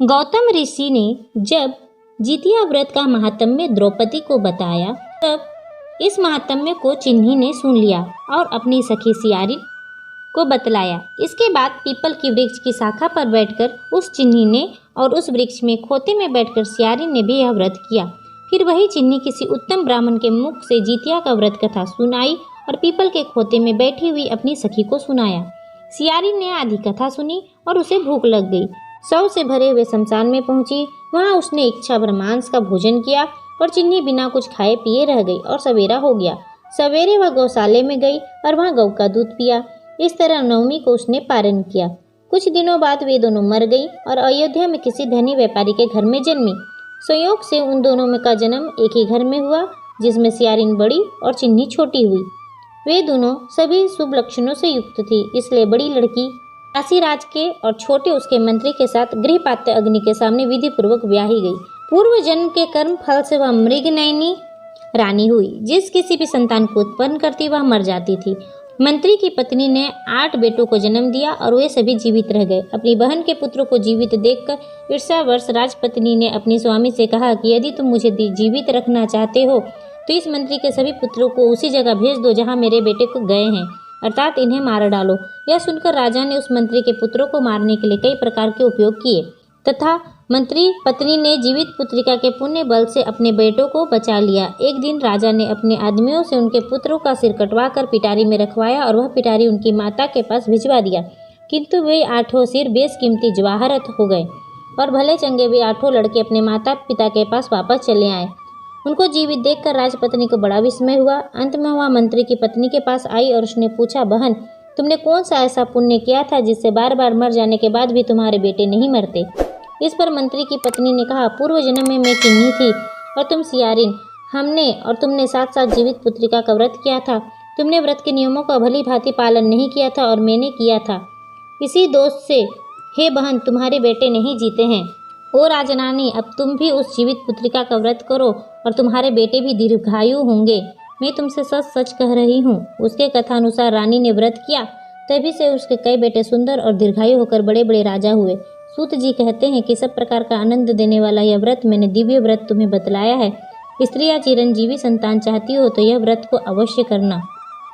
गौतम ऋषि ने जब जितिया व्रत का महात्म्य द्रौपदी को बताया, तब इस महात्म्य को चिन्नी ने सुन लिया और अपनी सखी सियारिन को बतलाया। इसके बाद पीपल की वृक्ष की शाखा पर बैठकर उस चिन्नी ने और उस वृक्ष में खोते में बैठकर सियारिन ने भी यह व्रत किया। फिर वही चिन्नी किसी उत्तम ब्राह्मण के मुख से जितिया का व्रत कथा सुनाई और पीपल के खोते में बैठी हुई अपनी सखी को सुनाया। सियारिन ने आधी कथा सुनी और उसे भूख लग गई। शव से भरे हुए शमशान में पहुंची। वहां उसने इच्छा भर मांस का भोजन किया और चिन्नी बिना कुछ खाए पिए रह गई और सवेरा हो गया। सवेरे वह गौशाले में गई और वहां गौ का दूध पिया। इस तरह नवमी को उसने पारण किया। कुछ दिनों बाद वे दोनों मर गई और अयोध्या में किसी धनी व्यापारी के घर में जन्मी। संयोग से उन दोनों में का जन्म एक ही घर में हुआ, जिसमें सियारिन बड़ी और चिन्नी छोटी हुई। वे दोनों सभी शुभ लक्षणों से युक्त थी, इसलिए बड़ी लड़की काशीराज के और छोटे उसके मंत्री के साथ गृहपात्र अग्नि के सामने विधि पूर्वक ब्याही गई। पूर्व जन्म के कर्म फल से वह मृगनयनी रानी हुई। जिस किसी भी संतान को उत्पन्न करती वह मर जाती थी। मंत्री की पत्नी ने 8 बेटों को जन्म दिया और वे सभी जीवित रह गए। अपनी बहन के पुत्रों को जीवित देखकर ईर्ष्यावश राजपत्नी ने अपने स्वामी से कहा कि यदि तुम मुझे जीवित रखना चाहते हो तो इस मंत्री के सभी पुत्रों को उसी जगह भेज दो जहाँ मेरे बेटे को गए हैं, अर्थात इन्हें मार डालो। यह सुनकर राजा ने उस मंत्री के पुत्रों को मारने के लिए कई प्रकार के उपयोग किए तथा मंत्री पत्नी ने जीवित पुत्रिका के पुण्य बल से अपने बेटों को बचा लिया। एक दिन राजा ने अपने आदमियों से उनके पुत्रों का सिर कटवा कर पिटारी में रखवाया और वह पिटारी उनकी माता के पास भिजवा दिया, किंतु वे 8 सिर बेशकीमती जवाहरत हो गए और भले चंगे वे 8 लड़के अपने माता पिता के पास वापस चले आए। उनको जीवित देखकर राजपत्नी को बड़ा विस्मय हुआ। अंत में वह मंत्री की पत्नी के पास आई और उसने पूछा, बहन, तुमने कौन सा ऐसा पुण्य किया था जिससे बार बार मर जाने के बाद भी तुम्हारे बेटे नहीं मरते? इस पर मंत्री की पत्नी ने कहा, पूर्व जन्म में मैं चिन्नी थी और तुम सियारिन। हमने और तुमने साथ साथ जीवित पुत्रिका का व्रत किया था। तुमने व्रत के नियमों का भली भांति पालन नहीं किया था और मैंने किया था। इसी दोष से हे बहन तुम्हारे बेटे नहीं जीते हैं। ओ राजरानी, अब तुम भी उस जीवित पुत्रिका का व्रत करो और तुम्हारे बेटे भी दीर्घायु होंगे। मैं तुमसे सच सच कह रही हूँ। उसके कथानुसार रानी ने व्रत किया, तभी से उसके कई बेटे सुंदर और दीर्घायु होकर बड़े बड़े राजा हुए। सूत जी कहते हैं कि सब प्रकार का आनंद देने वाला यह व्रत मैंने दिव्य व्रत तुम्हें बतलाया है। स्त्रियां चिरंजीवी संतान चाहती हो तो यह व्रत को अवश्य करना।